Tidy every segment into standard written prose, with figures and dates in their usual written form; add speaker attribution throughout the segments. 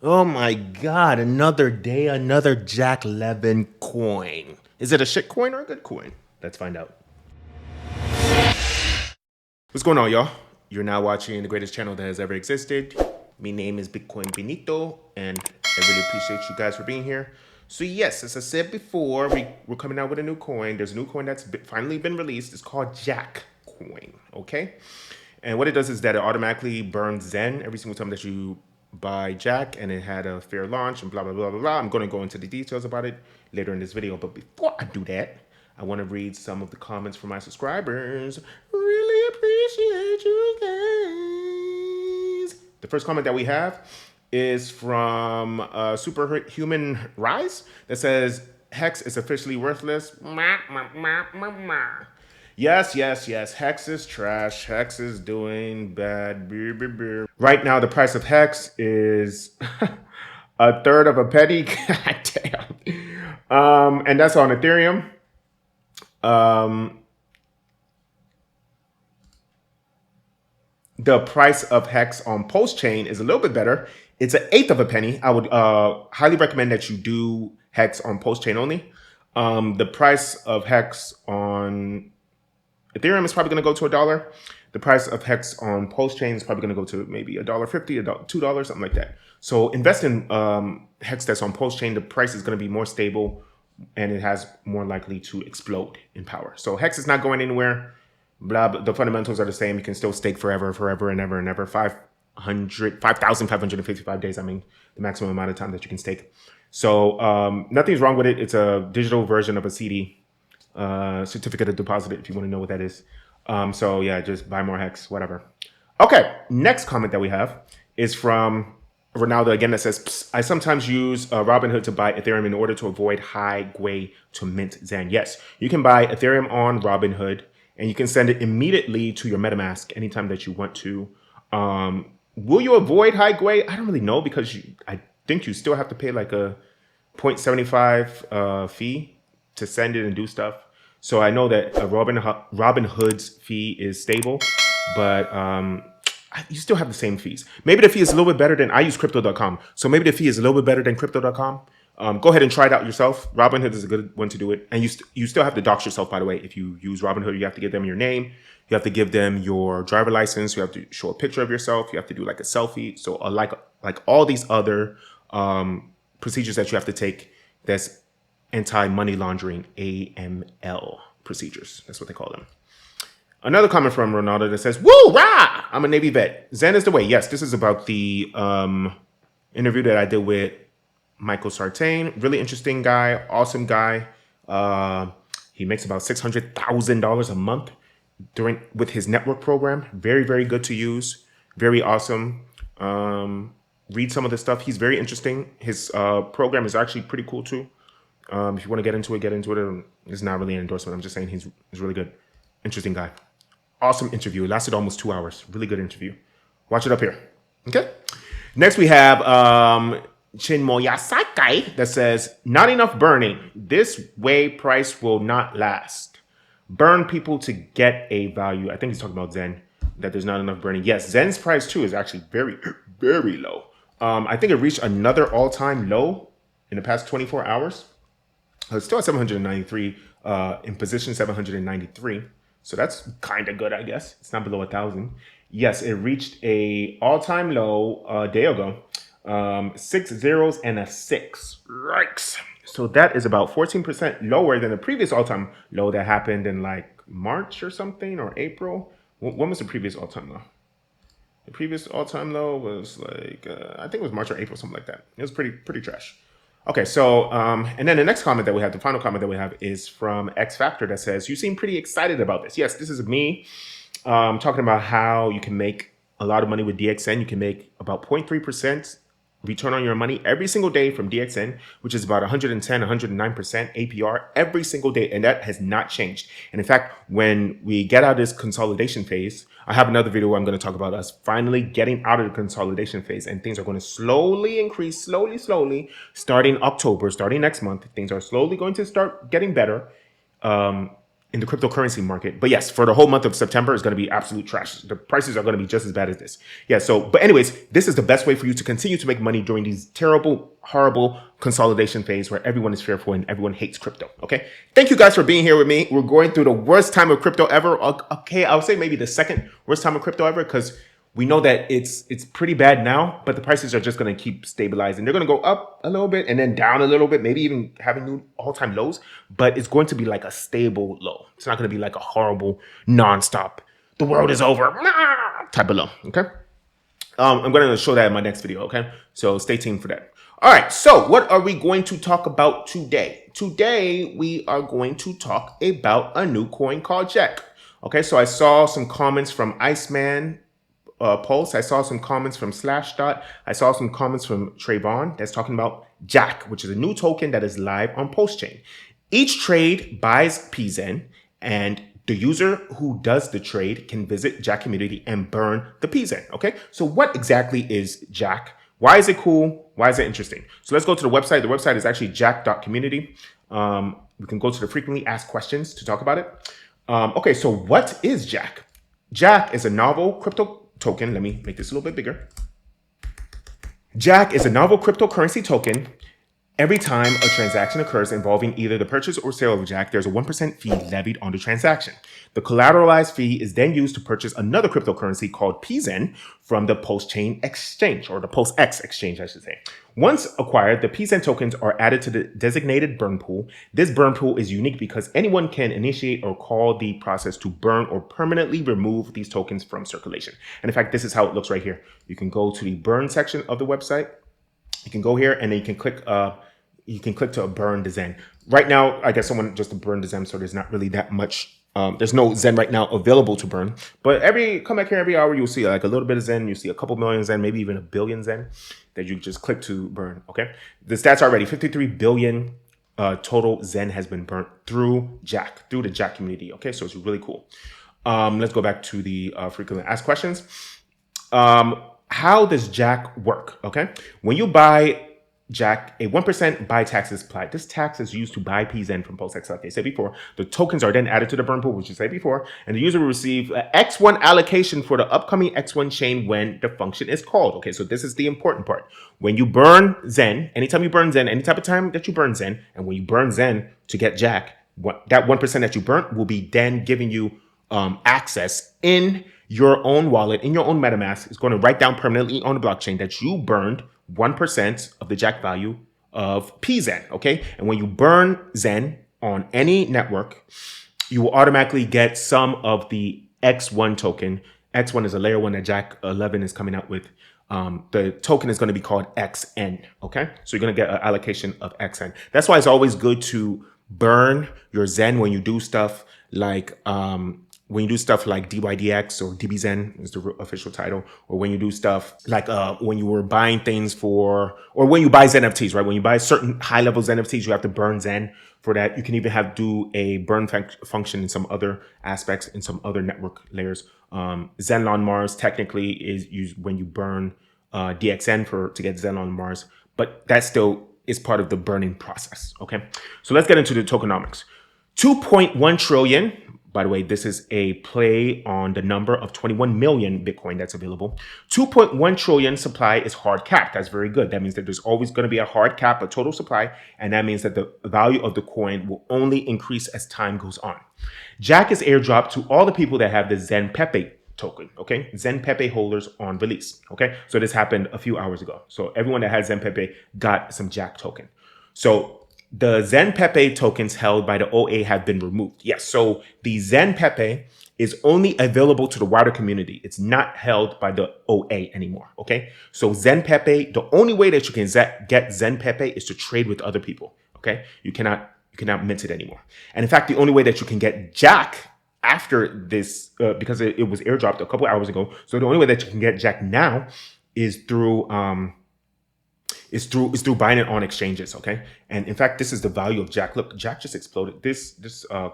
Speaker 1: Oh my god, another day, another Jack Levin coin. Is it a shit coin or a good coin? Let's find out. What's going on, y'all? You're now watching the greatest channel that has ever existed. My name is Bitcoin Benito, and I really appreciate you guys for being here. So yes, as I said before, we're coming out with a new coin. There's a new coin that's finally been released. It's called Jack Coin, okay? And what it does is that it automatically burns Xen every single time that you buy Jack, and it had a fair launch and blah, blah, blah, blah, blah. I'm going to go into the details about it later in this video. But before I do that, I want to read some of the comments from my subscribers. Really appreciate you guys. The first comment that we have is from Superhuman Rise that says, Hex is officially worthless. Yes, yes, yes. Hex is trash. Hex is doing bad. Right now, the price of Hex is a third of a penny. God damn. And that's on Ethereum. The price of Hex on Pulsechain is a little bit better. It's an eighth of a penny. I would highly recommend that you do Hex on Pulsechain only. The price of Hex on Ethereum is probably going to go to $1. The price of Hex on Pulsechain is probably going to go to maybe $1.50, $2, something like that. So invest in Hex that's on Pulsechain. The price is going to be more stable, and it has more likely to explode in power. So Hex is not going anywhere. Blah, blah. The fundamentals are the same. You can still stake forever and ever and ever. 5,555 days. I mean, the maximum amount of time that you can stake. So nothing's wrong with it. It's a digital version of a CD. Certificate of deposit, if you want to know what that is. So yeah, just buy more Hex, whatever. Okay, next comment that we have is from Ronaldo again that says, I sometimes use Robinhood to buy Ethereum in order to avoid 𝘰𝘰𝘳𝘊𝘺 to mint Xen. Yes, you can buy Ethereum on Robinhood, and you can send it immediately to your MetaMask anytime that you want to. Will you avoid 𝘰𝘰𝘳𝘊𝘺? I don't really know, because I think you still have to pay like a 0.75 fee to send it and do stuff. So I know that Robinhood's fee is stable, but you still have the same fees. Maybe the fee is a little bit better than, I use Crypto.com. So maybe the fee is a little bit better than Crypto.com. Go ahead and try it out yourself. Robinhood is a good one to do it. And you still have to dox yourself, by the way. If you use Robinhood, you have to give them your name. You have to give them your driver license. You have to show a picture of yourself. You have to do like a selfie. So like all these other procedures that you have to take, that's anti-money laundering, AML procedures. That's what they call them. Another comment from Ronaldo that says, woo, rah, I'm a Navy vet. Xen is the way. Yes, this is about the interview that I did with Michael Sartain. Really interesting guy, awesome guy. He makes about $600,000 a month with his network program. Very, very good to use. Very awesome. Read some of the stuff. He's very interesting. His program is actually pretty cool too. If you want to get into it, get into it. It's not really an endorsement. I'm just saying he's really good. Interesting guy. Awesome interview. It lasted almost 2 hours. Really good interview. Watch it up here. Okay. Next we have 𝘊𝘰𝘳𝘦𝘥𝘰𝘮 that says, not enough burning. This way price will not last. Burn people to get a value. I think he's talking about Xen, that there's not enough burning. Yes, Xen's price too is actually very, very low. I think it reached another all-time low in the past 24 hours. It's still at 793, in position 793. So that's kind of good, I guess. It's not below 1,000. Yes, it reached a all-time low a day ago. 6 zeros and a 6. Yikes. So that is about 14% lower than the previous all-time low that happened in like March or something, or April. When was the previous all-time low? The previous all-time low was like, I think it was March or April, something like that. It was pretty trash. Okay, so, and then the next comment that we have, the final comment that we have, is from X Factor that says, you seem pretty excited about this. Yes, this is me talking about how you can make a lot of money with DXN. You can make about 0.3% return on your money every single day from DXN, which is about 110, 109% APR every single day. And that has not changed. And in fact, when we get out of this consolidation phase, I have another video where I'm going to talk about us finally getting out of the consolidation phase, and things are going to slowly increase, slowly, starting October, starting next month. Things are slowly going to start getting better. in the cryptocurrency market. But yes, for the whole month of September is going to be absolute trash. The prices are going to be just as bad as this. Yeah. So, but anyways, this is the best way for you to continue to make money during these terrible, horrible consolidation phase where everyone is fearful and everyone hates crypto. Okay. Thank you guys for being here with me. We're going through the worst time of crypto ever. Okay. I would say maybe the second worst time of crypto ever, because we know that it's pretty bad now, but the prices are just going to keep stabilizing. They're going to go up a little bit and then down a little bit, maybe even having new all-time lows, but it's going to be like a stable low. It's not going to be like a horrible, nonstop, the world is over type of low, okay? I'm going to show that in my next video, okay? So stay tuned for that. All right, so what are we going to talk about today? Today, we are going to talk about a new coin called Jack. Okay, so I saw some comments from Iceman Pulse. I saw some comments from Slashdot. I saw some comments from Trayvon that's talking about Jack, which is a new token that is live on Pulsechain. Each trade buys PZen, and the user who does the trade can visit Jack community and burn the PZen. Okay, so what exactly is Jack? Why is it cool? Why is it interesting? So let's go to the website. The website is actually jack.community. We can go to the frequently asked questions to talk about it. Okay, so what is Jack? Jack is a novel crypto token. Let me make this a little bit bigger. Jack is a novel cryptocurrency token. Every time a transaction occurs involving either the purchase or sale of Jack, there's a 1% fee levied on the transaction. The collateralized fee is then used to purchase another cryptocurrency called PZen from the Pulsechain exchange, or the PulseX exchange, I should say. Once acquired, the PZen tokens are added to the designated burn pool. This burn pool is unique because anyone can initiate or call the process to burn or permanently remove these tokens from circulation. And in fact, this is how it looks right here. You can go to the burn section of the website. You can go here and then you can click to burn the Zen. Right now, I guess someone just burned the Zen, so there's not really that much. There's no Zen right now available to burn. But come back here every hour, you'll see like a little bit of Zen. You see a couple million Zen, maybe even a billion Zen that you just click to burn. Okay, the stats are ready. 53 billion total Zen has been burnt through Jack, through the Jack community. Okay, so it's really cool. Let's go back to the frequently asked questions. How does Jack work? Okay, when you buy Jack, a 1% buy tax is applied. This tax is used to buy PZen from PulseX, like I said before. The tokens are then added to the burn pool, which I said before, and the user will receive an X1 allocation for the upcoming X1 chain when the function is called. Okay, so this is the important part. When you burn Zen, anytime you burn Zen, any type of time that you burn Zen, and when you burn Zen to get Jack, that 1% that you burnt will be then giving you access in your own wallet, in your own MetaMask. It's going to write down permanently on the blockchain that you burned 1% of the Jack value of PZen, okay? And when you burn Zen on any network, you will automatically get some of the X1 token. X1 is a layer 1 that Jack 11 is coming out with. The token is going to be called XN, okay? So you're going to get an allocation of XN. That's why it's always good to burn your Zen when you do stuff like DYDX or DBZen is the official title, or when you do stuff like when you were buying things for, or when you buy Zen NFTs, right? When you buy certain high level Zen NFTs, you have to burn Zen for that. You can even do a burn function in some other aspects, in some other network layers. Zen on Mars technically is used when you burn DXN to get Zen on Mars, but that still is part of the burning process, okay? So let's get into the tokenomics. 2.1 trillion. By the way, this is a play on the number of 21 million Bitcoin that's available. 2.1 trillion supply is hard capped. That's very good. That means that there's always going to be a hard cap, a total supply. And that means that the value of the coin will only increase as time goes on. Jack is airdropped to all the people that have the Xen Pepe token, okay? Xen Pepe holders on release, okay? So this happened a few hours ago. So everyone that has Xen Pepe got some Jack token. So the Xen Pepe tokens held by the OA have been removed. Yes, so the Xen Pepe is only available to the wider community. It's not held by the OA anymore, okay? So Xen Pepe, the only way that you can get Xen Pepe is to trade with other people, okay? You cannot mint it anymore. And in fact, the only way that you can get Jack after this, because it was airdropped a couple hours ago, so the only way that you can get Jack now is through buying it on exchanges, okay? And in fact, this is the value of Jack. Look, Jack just exploded. This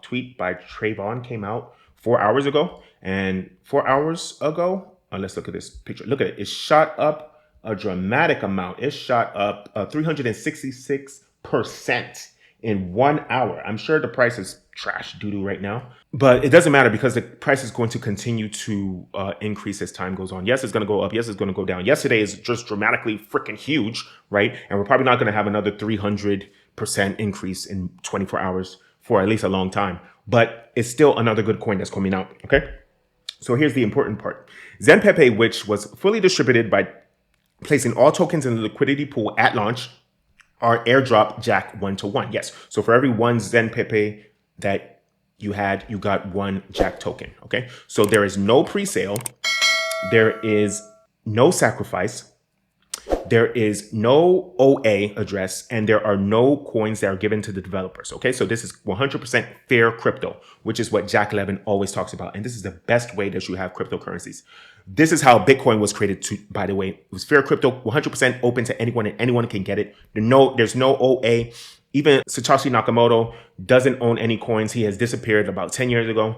Speaker 1: tweet by Trayvon came out 4 hours ago, and 4 hours ago, let's look at this picture. Look at it. It shot up a dramatic amount. It shot up 366% in 1 hour. I'm sure the price is trash doo-doo right now, but it doesn't matter because the price is going to continue to increase as time goes on. Yes, it's going to go up. Yes, it's going to go down. Yesterday is just dramatically freaking huge, right? And we're probably not going to have another 300% increase in 24 hours for at least a long time, but it's still another good coin that's coming out, okay? So here's the important part. 𝘰𝘰𝘯𝘦, which was fully distributed by placing all tokens in the liquidity pool at launch, are airdrop Jack 1-to-1. Yes. So for every one 𝘰𝘰𝘯𝘰 that you had, you got one Jack token. Okay. So there is no pre-sale. There is no sacrifice. There is no OA address, and there are no coins that are given to the developers. Okay, so this is 100% fair crypto, which is what Jack Levin always talks about. And this is the best way that you have cryptocurrencies. This is how Bitcoin was created too, by the way. It was fair crypto, 100% open to anyone, and anyone can get it. There's no OA. Even Satoshi Nakamoto doesn't own any coins. He has disappeared about 10 years ago.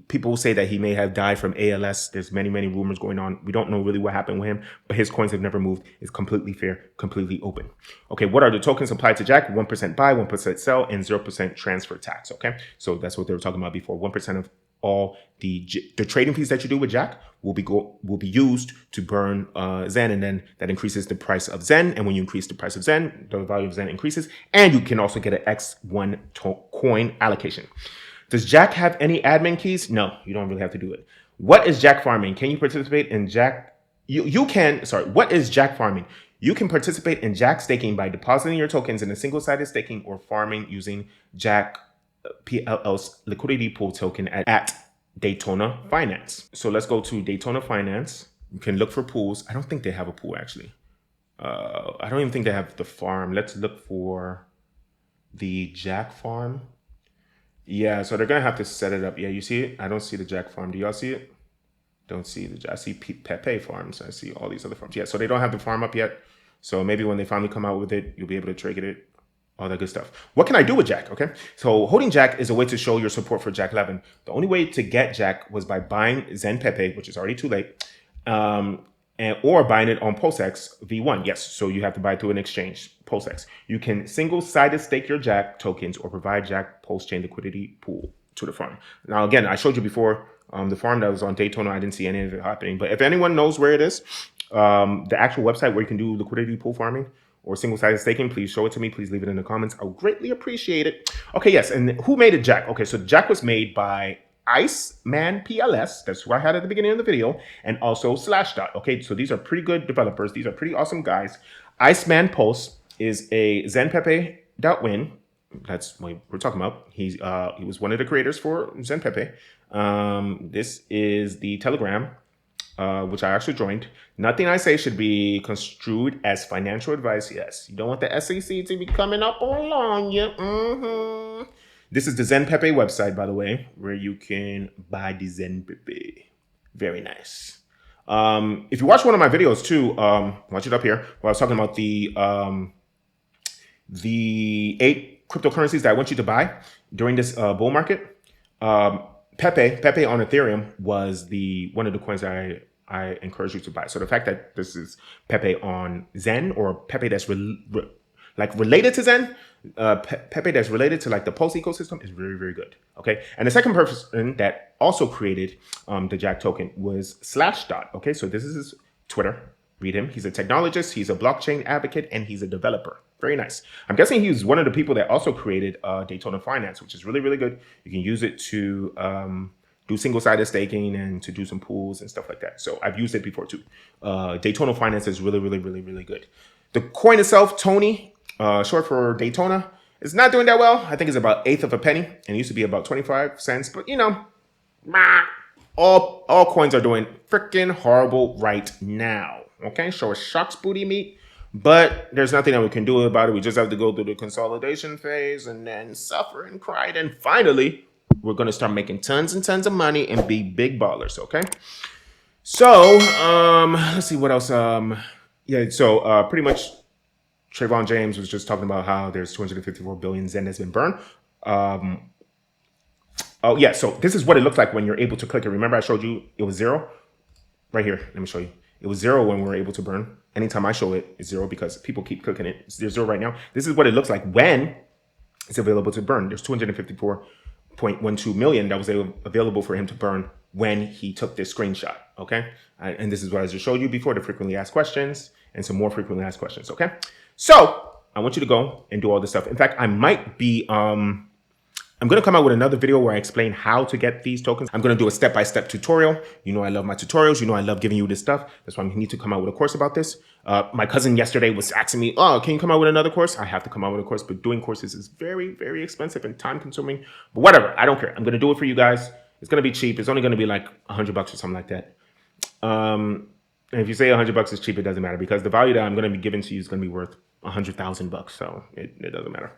Speaker 1: People say that he may have died from ALS. There's many rumors going on. We don't know really what happened with him, but his coins have never moved. It's completely fair, completely open. Okay, what are the tokens applied to Jack? 1% buy, 1% sell, and 0% transfer tax. Okay, so that's what they were talking about before. 1% of all the trading fees that you do with Jack will be used to burn Xen, and then that increases the price of Xen. And when you increase the price of Xen, the value of Xen increases, and you can also get an X1 coin allocation. Does Jack have any admin keys? No, you don't really have to do it. What is Jack farming? Can you participate in Jack? What is Jack farming? You can participate in Jack staking by depositing your tokens in a single-sided staking or farming using Jack PLS liquidity pool token at Daytona Finance. So let's go to Daytona Finance. You can look for pools. I don't think they have a pool actually. I don't even think they have the farm. Let's look for the Jack farm. Yeah, so they're gonna have to set it up. Yeah, you see it? I don't see the Jack farm. Do y'all see it? Don't see I see Pepe farms. I see all these other farms. Yeah, so they don't have the farm up yet. So maybe when they finally come out with it, you'll be able to trigger it. All that good stuff. What can I do with Jack? Okay, so holding Jack is a way to show your support for Jack Levin. The only way to get Jack was by buying 𝘰𝘰𝘯𝘰𝘰, which is already too late, or buying it on PulseX V1. Yes, so you have to buy through an exchange, PulseX. You can single-sided stake your Jack tokens or provide Jack Pulsechain liquidity pool to the farm. Now, again, I showed you before the farm that was on Daytona. I didn't see any of it happening, but if anyone knows where it is, the actual website where you can do liquidity pool farming or single-sided staking, please show it to me. Please leave it in the comments. I would greatly appreciate it. Okay, yes, and who made it Jack? Okay, so Jack was made by Iceman PLS, that's who I had at the beginning of the video, and also Slashdot. Okay, so these are pretty good developers. These are pretty awesome guys. Iceman Pulse is a 𝘰𝘰𝘯𝘰𝘰. That's what we're talking about. He was one of the creators for 𝘰𝘰𝘯𝘰𝘰. This is the Telegram, which I actually joined. Nothing I say should be construed as financial advice. Yes, you don't want the SEC to be coming up on you. This is the 𝘰𝘰𝘯𝘰𝘰 website, by the way, where you can buy the 𝘰𝘰𝘯𝘰𝘰. Very nice. If you watch one of my videos too, watch it up here, where I was talking about the 8 cryptocurrencies that I want you to buy during this bull market. Pepe on Ethereum was one of the coins that I encourage you to buy. So the fact that this is Pepe on Xen, or Pepe that's related to Xen, Pepe that's related to like the Pulse ecosystem, is very good. Okay, and the second person that also created the Jack token was Slashdot. Okay, so this is his Twitter. Read him. He's a technologist, he's a blockchain advocate, and he's a developer. Very nice. I'm guessing he's one of the people that also created Daytona Finance, which is really good. You can use it to do single-sided staking and to do some pools and stuff like that. So I've used it before too. Daytona Finance is really good. The coin itself, Tony, short for Daytona, is not doing that well. I think it's about 1/8 of a penny, and it used to be about 25 cents. But you know, all coins are doing freaking horrible right now. Okay, so it shocks booty meat, but there's nothing that we can do about it. We just have to go through the consolidation phase and then suffer and cry. And finally, we're going to start making tons and tons of money and be big ballers. Okay, so let's see what else. So pretty much Trayvon James was just talking about how there's 254 billion Xen that's been burned. Oh yeah, so this is what it looks like when you're able to click it. Remember I showed you it was 0? Right here, let me show you. It was 0 when we were able to burn. Anytime I show it, it's 0 because people keep clicking it. There's 0 right now. This is what it looks like when It's available to burn. There's 254.12 million that was available for him to burn when he took this screenshot. Okay. And this is what I just showed you before, the frequently asked questions and some more frequently asked questions. Okay. So I want you to go and do all this stuff. In fact, I might be, I'm going to come out with another video where I explain how to get these tokens. I'm going to do a step-by-step tutorial. You know I love my tutorials. You know I love giving you this stuff. That's why I need to come out with a course about this. My cousin yesterday was asking me, oh, can you come out with another course? I have to come out with a course, but doing courses is very, very expensive and time-consuming. But whatever, I don't care. I'm going to do it for you guys. It's going to be cheap. It's only going to be like $100 or something like that. And if you say $100 is cheap, it doesn't matter because the value that I'm going to be giving to you is going to be worth $100,000. So it doesn't matter.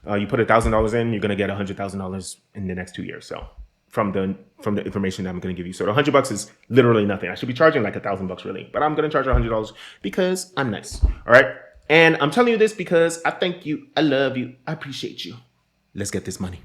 Speaker 1: You put $1,000 in, you're going to get $100,000 in the next 2 years. So from the information that I'm going to give you. So the $100 is literally nothing. I should be charging like $1,000 really, but I'm going to charge $100 because I'm nice. All right. And I'm telling you this because I thank you. I love you. I appreciate you. Let's get this money.